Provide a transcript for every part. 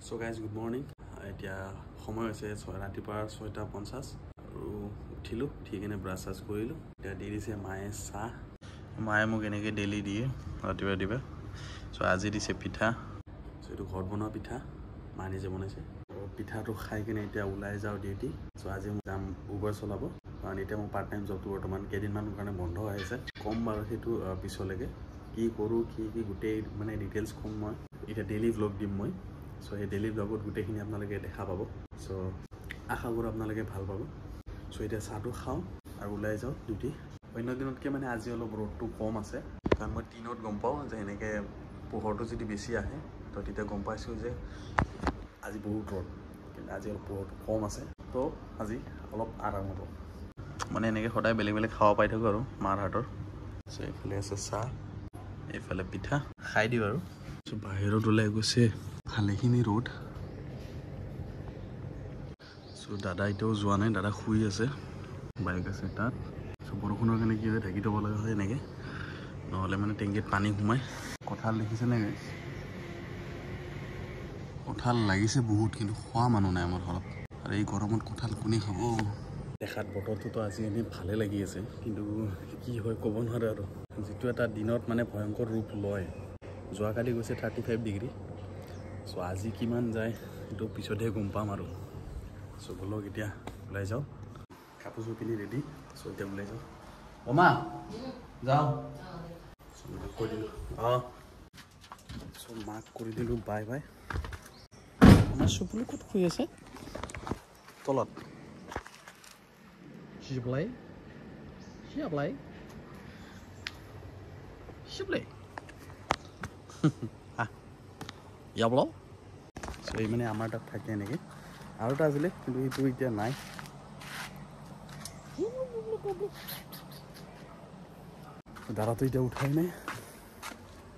So guys, good morning. এতিয়া সময় হৈছে ৰাতিপুৱা 6:50 আৰু উঠিলো ঠিকনে ব্ৰাছ কৰিলো এতিয়া দি দিছে মায়ে চাহ মায়ে মোক এনেকৈ ডেইলি দিয়ে ৰাতিপুৱা সো আজি দিছে পিঠা সো এইটো ঘৰত বনোৱা পিঠা মা নিজে বনাইছে পিঠাটো খাই কিনে এতিয়া ওলাই যাওঁ ডিউটি সো আজি মই যাম উবাৰ চলাব কাৰণ এতিয়া মোৰ পাৰ্ট টাইম জবটো বৰ্তমান কেইদিনমানৰ কাৰণে বন্ধ হৈ আছে কম বাৰু সেইটো পিছলৈকে কি কৰোঁ কি গোটেই মানে ডিটেইলছ কম মই এটা ডেইলি ব্লগ দিম মই সো এই ডেইলি ব্লগত গোটেইখিনি আপোনালোকে দেখা পাব সো আশা কৰোঁ আপোনালোকে ভাল পাব সো এতিয়া চাহটো খাওঁ আৰু ওলাই যাওঁ ডিউটি অন্য দিনতকৈ মানে আজি অলপ ৰ'দটো কম আছে কাৰণ মই দিনত গম পাওঁ যে এনেকৈ পোহৰটো যদি বেছি আহে তো তেতিয়া গম পাইছোঁ যে আজি বহুত ৰ'দ কিন্তু আজি অলপ পোহৰটো কম আছে তো আজি অলপ আৰাম হ'ব মানে এনেকৈ সদায় বেলেগ বেলেগ খাব পাই থাকোঁ আৰু মাৰ হাতৰ সো এইফালে আছে চাহ এইফালে পিঠা খাই দিওঁ আৰু সো বাহিৰত ওলাই গৈছে ভালেখিনি ৰ'দ সো দাদা এতিয়াও যোৱা নাই দাদা শুই আছে বাইক আছে তাত সো বৰষুণৰ কাৰণে কি হয় ঢাকি থ'ব লগা হয় এনেকৈ নহ'লে মানে টেংকিত পানী সোমাই কঁঠাল দেখিছেনে কঁঠাল লাগিছে বহুত কিন্তু খোৱা মানুহ নাই আমাৰ ঘৰত আৰু এই গৰমত কঁঠাল কোনে খাব দেখাত বতৰটোতো আজি এনেই ভালে লাগি আছে কিন্তু কি হয় ক'ব নোৱাৰে আৰু যিটো এটা দিনত মানে ভয়ংকৰ ৰূপ লয় যোৱাকালি গৈছে 35 ডিগ্ৰী সো আজি কিমান যায় সেইটো পিছতহে গম পাম আৰু সো বলক এতিয়া ওলাই যাওঁ কাপোৰযোৰ পিন্ধি ৰেডি সো এতিয়া ওলাই যাওঁ অমা যাওঁ মাক কৈ দিলোঁ সো মাক কৰি দিলোঁ বাই বাই আমাৰ চুপুলি ক'ত শুই আছে তলত শিবলাই ইয়াবল সো এই মানে আমাৰ তাত থাকে এনেকৈ আৰু এটা আছিলে কিন্তু এইটো এতিয়া নাই দাদাটো এতিয়া উঠাই নাই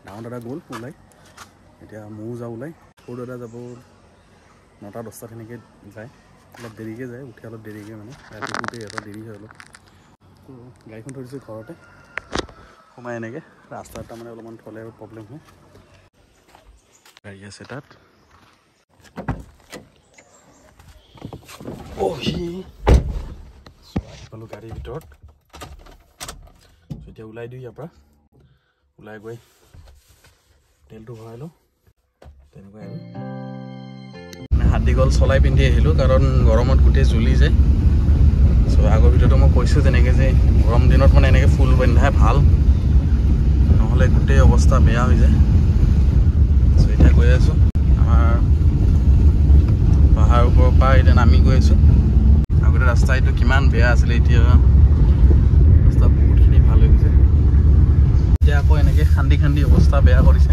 ডাঙৰ দাদা গ'ল ওলাই এতিয়া ময়ো যাওঁ ওলাই সৰু দাদা যাব 9-10 তেনেকৈ যায় অলপ দেৰিকৈ যায় উঠে অলপ দেৰিকৈ মানে ৰাতি শুতে সিহঁতৰ দেৰি হয় অলপ তো গাড়ীখন থৈ দিছোঁ ঘৰতে সোমাই এনেকৈ ৰাস্তা এটা মানে অলপমান থ'লে আৰু প্ৰব্লেম হয় গাড়ী আছে তাত আহি পালোঁ গাড়ীৰ ভিতৰত এতিয়া ওলাই দিওঁ ইয়াৰ পৰা ওলাই গৈ তেলটো ভৰাই লওঁ তেনেকুৱাই আৰু মানে হাত দীঘল চলাই পিন্ধি আহিলোঁ কাৰণ গৰমত গোটেই জ্বলি যায় চ' আগৰ ভিতৰতো মই কৈছোঁ তেনেকৈ যে গৰম দিনত মানে এনেকৈ ফুল পিন্ধাই ভাল নহ'লে গোটেই অৱস্থা বেয়া হৈ যায় চ' এতিয়া গৈ আছোঁ আমাৰ পাহাৰৰ ওপৰৰ পৰা এতিয়া নামি গৈ আছোঁ আগতে ৰাস্তা এইটো কিমান বেয়া আছিলে এতিয়া ৰাস্তা বহুতখিনি ভাল হৈ গৈছে এতিয়া আকৌ এনেকৈ খান্দি অৱস্থা বেয়া কৰিছে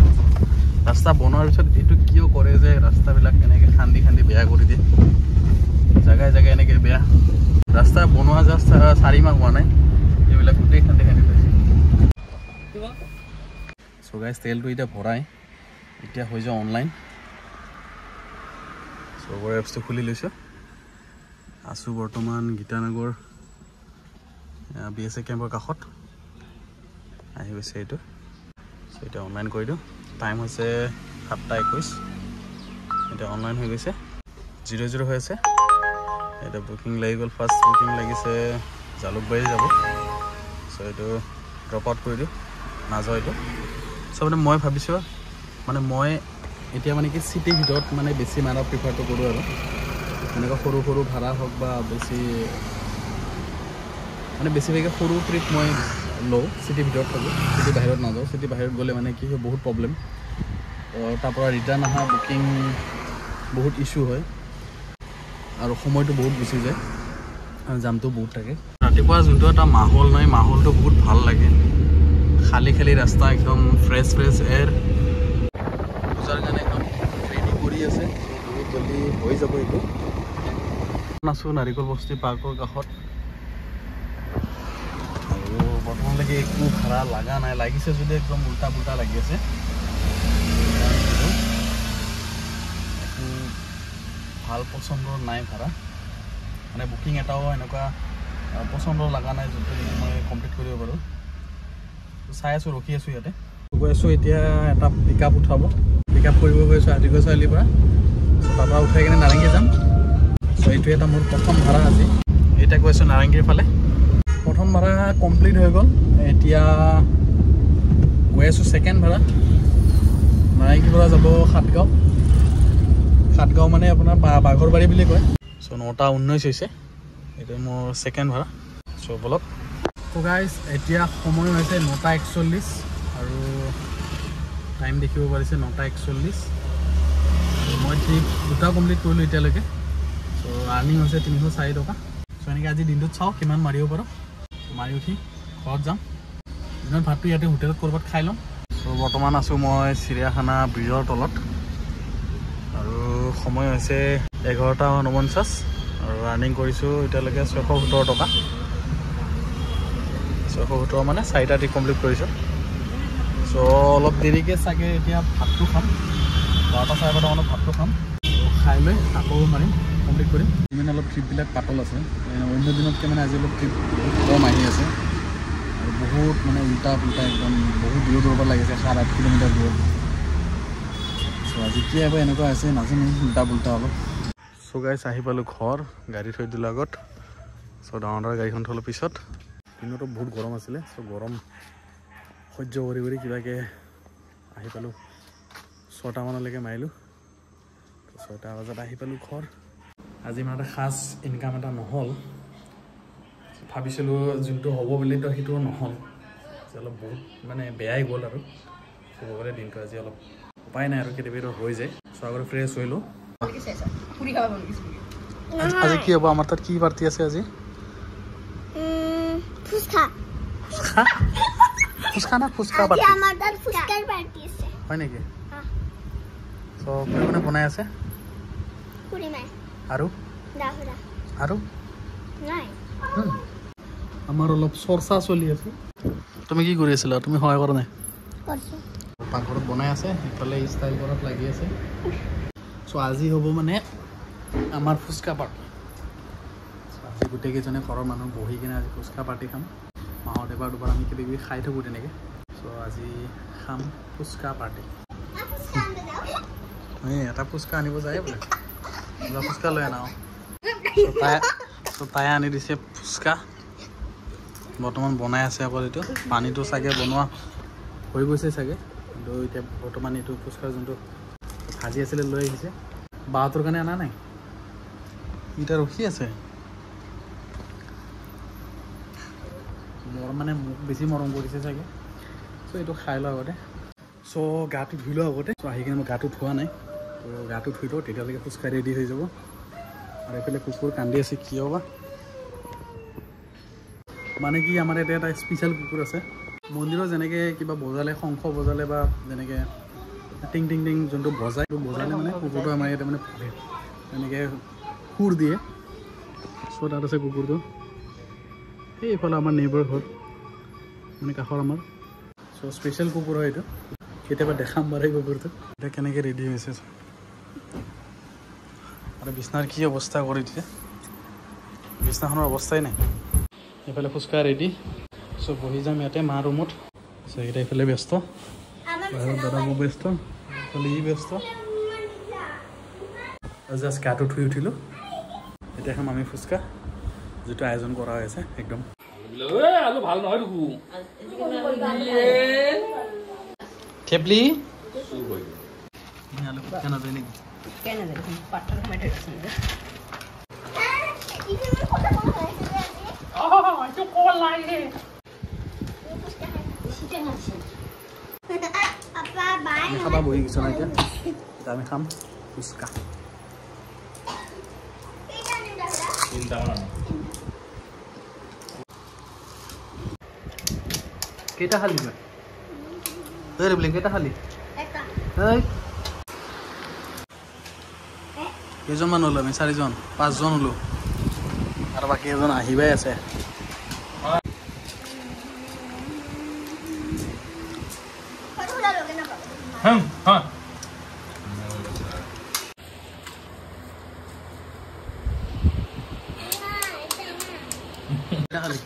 ৰাস্তা বনোৱাৰ পিছত এইটো কিয় কৰে যে ৰাস্তাবিলাক এনেকৈ খান্দি বেয়া কৰি দিয়ে জেগাই এনেকৈ বেয়া ৰাস্তা বনোৱা জাষ্ট 4 মাহ হোৱা নাই এইবিলাক গোটেই খান্দি পাইছে চ' গাইজ তেলটো এতিয়া ভৰাই এতিয়া হৈ যাওঁ অনলাইন চবৰে এপছটো খুলি লৈছোঁ আছোঁ বৰ্তমান গীতানগৰ BSA কেম্পৰ কাষত আহি গৈছে এইটো চ' এতিয়া অনলাইন কৰি দিওঁ টাইম হৈছে 7:21 এতিয়া অনলাইন হৈ গৈছে 00 হৈ আছে এটা বুকিং লাগি গ'ল ফাৰ্ষ্ট বুকিং লাগিছে জালুকবাৰী যাব চ' এইটো ড্ৰপ আউট কৰি দিওঁ নাযাওঁ এইটো চ' মানে মই ভাবিছোঁ মানে মই এতিয়া মানে কি চিটিৰ ভিতৰত মানে বেছি মানুহ প্ৰিফাৰটো কৰোঁ আৰু এনেকুৱা সৰু ভাড়া হওক বা বেছি মানে বেছিভাগে সৰু ট্ৰিপ মই লওঁ চিটিৰ ভিতৰত থাকোঁ চিটি বাহিৰত নাযাওঁ চিটি বাহিৰত গ'লে মানে কি হয় বহুত প্ৰব্লেম তাৰপৰা ৰিটাৰ্ণ অহা বুকিং বহুত ইছ্যু হয় আৰু সময়টো বহুত গুচি যায় আৰু জামটো বহুত থাকে ৰাতিপুৱা যোনটো এটা মাহোল নহয় মাহোলটো বহুত ভাল লাগে খালী ৰাস্তা একদম ফ্ৰেছ এয়াৰ পূজাৰ কাৰণে একদম ৰেডি কৰি আছে বহুত জলদি হৈ যাব এইটো আছোঁ নাৰিকল বস্তি পাৰ্কৰ কাষত আৰু বৰ্তমানলৈকে একো ভাড়া লগা নাই লাগিছে যদি একদম উল্টা পুল্টা লাগি আছে একো ভাল পচন্দৰ নাই ভাড়া মানে বুকিং এটাও এনেকুৱা পচন্দৰ লগা নাই যোনটো মই কমপ্লিট কৰিব পাৰোঁ চাই আছোঁ ৰখি আছোঁ ইয়াতে গৈ আছোঁ এতিয়া এটা পিক আপ উঠাব পিক আপ কৰিব গৈ আছোঁ আদিগৈ চাৰিআলিৰ পৰা চ' তাৰপৰা উঠাই কিনে নাৰেংগী যাম। চ' এইটো এটা মোৰ প্ৰথম ভাড়া আজি। এতিয়া গৈ আছোঁ নাৰেংগীৰ ফালে। প্ৰথম ভাড়া কমপ্লিট হৈ গ'ল, এতিয়া গৈ আছোঁ ছেকেণ্ড ভাড়া। নাৰেংগীৰ পৰা যাব সাতগাঁও। সাতগাঁও মানে আপোনাৰ বাঘৰবাৰী বুলি কয়। চ' 9:19 হৈছে, এইটো মোৰ ছেকেণ্ড ভাড়া। চ' বলক। ত' গাইজ এতিয়া সময় হৈছে 9:41 আৰু টাইম দেখিব পাৰিছে 9:41। মই ট্ৰিপ 2টা কমপ্লিট কৰিলোঁ এতিয়ালৈকে। চ' আৰ্নিং হৈছে 304 টকা। চ' এনেকৈ আজি দিনটোত চাওঁ কিমান মাৰিব পাৰোঁ। মাৰি উঠি ঘৰত যাম। দিনত ভাতটো ইয়াতে হোটেলত ক'ৰবাত খাই ল'ম। চ' বৰ্তমান আছোঁ মই চিৰিয়াখানা ব্ৰিজৰ তলত আৰু সময় হৈছে 11:49 আৰু আৰ্নিং কৰিছোঁ এতিয়ালৈকে 670 টকা। 670 মানে 4টা ট্ৰিপ কমপ্লিট কৰিছোঁ। চ' অলপ দেৰিকৈ চাগে এতিয়া ভাতটো খাম, 12:30 মানত ভাতটো খাম। খাই লৈ আকৌ মাৰিম, কমপ্লিট কৰিম। মানে অলপ ট্ৰিপবিলাক পাতল আছে, অন্য দিনতকৈ মানে আজি অলপ ট্ৰিপ বহুত কম আহি আছে আৰু বহুত মানে উল্টা পুল্টা একদম বহুত দূৰৰ পৰা লাগিছে, 7-8 কিলোমিটাৰ দূৰত। চ' আজি কি আহিব এনেকুৱা হৈছে নাজানো, উল্টা পুল্টা অলপ। চ' গাইছ আহি পালোঁ ঘৰ, গাড়ী থৈ দিলোঁ আগত। চ' ডাঙৰ গাড়ীখন থ'লোঁ পিছত। দিনতো বহুত গৰম আছিলে, চ' গৰম সহ্য কৰি কৰি কিবাকৈ আহি পালোঁ। 6টা মানলৈকে মাৰিলোঁ। 6টা বজাত আহি পালোঁ ঘৰ। আজি মানে এটা খাচ ইনকাম এটা নহ'ল। ভাবিছিলোঁ যোনটো হ'ব বুলি তো সেইটো নহ'ল। অলপ বহুত মানে বেয়াই গ'ল আৰু ক'ব গ'লে দিনটো আজি অলপ উপায় নাই আৰু কেতিয়াবা হৈ যায়। চ' আগতে ফ্ৰেছ হৈ লওঁ। আজি কি হ'ব আমাৰ তাত, কি পাৰ্টি আছে আজি? ফুচকা না ফুচকা পাৰ্টি? আমাৰ তাত ফুচকাৰ পাৰ্টি আছে। হয় নেকি? চ' কোনে বনাই আছে? আৰু আৰু আমাৰ অলপ চৰ্চা চলি আছে। তুমি কি কৰি আছিলা? তুমি সহায় কৰা নাই? পাকঘৰত বনাই আছে, ইফালে ষ্টাইল কৰাত লাগি আছে। চ' আজি হ'ব মানে আমাৰ ফুচকা পাৰ্টি। আজি গোটেইকেইজনে ঘৰৰ মানুহ বহি কিনে আজি ফুচকা পাৰ্টি খাম। মাহত এবাৰ দুবাৰ আমি কিবা কিবি খাই থাকোঁ তেনেকৈ। চ' আজি খাম ফুচকা পাৰ্টি। এটা ফুচকা আনিব যায় বোলে, ফুচকা লৈ আনা। তাই আনি দিছে ফুচকা, বৰ্তমান বনাই আছে আকৌ। এইটো পানীটো চাগে বনোৱা হৈ গৈছে চাগে, কিন্তু এতিয়া বৰ্তমান এইটো ফুচকাৰ যোনটো ভাজি আছিলে লৈ আহিছে। বাহঁতৰ কাৰণে অনা নাই, এতিয়া ৰখি আছে। মানে মোক বেছি মৰম কৰিছে চাগে। চ' এইটো খাই লওঁ আগতে। চ' গাটো ধুই লওঁ আগতে। চ' আহি কিনে মই গাটো ধোৱা নাই, তো গাটো ধুই লওঁ, তেতিয়ালৈকে ফুচকা ৰেডি হৈ যাব। আৰু এইফালে কুকুৰ কান্দি আছে, কিয় বা মানে কি আমাৰ ইয়াতে এটা স্পেচিয়েল কুকুৰ আছে। মন্দিৰত যেনেকৈ কিবা বজালে, শংখ বজালে বা যেনেকৈ টিং টিং টিং যোনটো বজায়, সেইটো বজালে মানে কুকুৰটো আমাৰ ইয়াতে মানে এনেকৈ সুৰ দিয়ে। চ' তাত আছে কুকুৰটো। এইফালে আমাৰ নেইবাৰ ঘৰ, মানে কাষৰ আমাৰ। চ' স্পেচিয়েল কুকুৰ হয় এইটো, কেতিয়াবা দেখাম বাৰু এই কুকুৰটো। এতিয়া কেনেকৈ ৰেডি হৈছে আৰু বিছনাৰ কি অৱস্থা কৰি দিছে, বিছনাখনৰ অৱস্থাই নাই। এইফালে ফুচকা ৰেডি। চ' বহি যাম ইয়াতে মা ৰুমত। চ' এইকেইটা এইফালে ব্যস্ত, দাদাবোৰ ব্যস্ত, এইফালে ই ব্যস্ত। জাষ্ট গাটো ধুই উঠিলোঁ, এতিয়া খাম আমি ফুচকা, যিটো আয়োজন কৰা হৈছে একদম। ভাল নহয় থেপলি নাযায় নেকি? খাবা বহি গৈছে না এতিয়া, আমি খাম ফুচকা। কেইটা খালি তই বোলে? কেইটা খালি? কেইজনমান হ'লো আমি? 4জন 5জন হ'লো, আৰু বাকী এজন আহিবাই আছে। খালি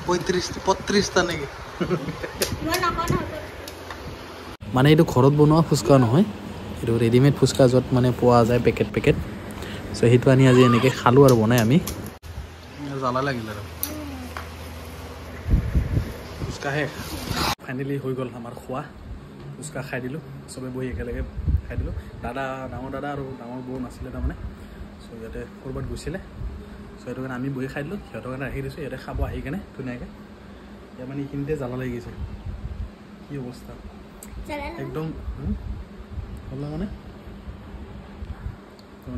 35-32টা নেকি? মানে এইটো ঘৰত বনোৱা ফুচকা নহয়, এইটো ৰেডিমেড ফুচকা য'ত মানে পোৱা যায় পেকেট। চ' সেইটো আনি আজি এনেকৈ খালোঁ আৰু বনাই আমি। জ্বালা লাগিল আৰু ফুচকা শেষ। ফাইনেলি হৈ গ'ল আমাৰ খোৱা। ফুচকা খাই দিলোঁ, চবে বহি একেলগে খাই দিলোঁ। ডাঙৰ দাদা আৰু ডাঙৰ বৌ নাছিলে তাৰমানে, চ' সিহঁতে ক'ৰবাত গৈছিলে। চ' সেইটো কাৰণে আমি বহি খাই দিলোঁ, সিহঁতৰ কাৰণে ৰাখি দিছোঁ। সিহঁতে খাব আহি কেনে ধুনীয়াকৈ। এতিয়া মানে এইখিনিতে জ্বালা লাগি গৈছে, কি অৱস্থা একদম। হ'ল মানে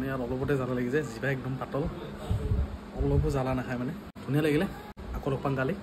ইয়াত অলপতে জ্বালা লাগিছে, জিভা একদম পাতল, অলপো জ্বালা নাখায় মানে। ধুনীয়া লাগিলে, আকৌ লগ পাম কালি।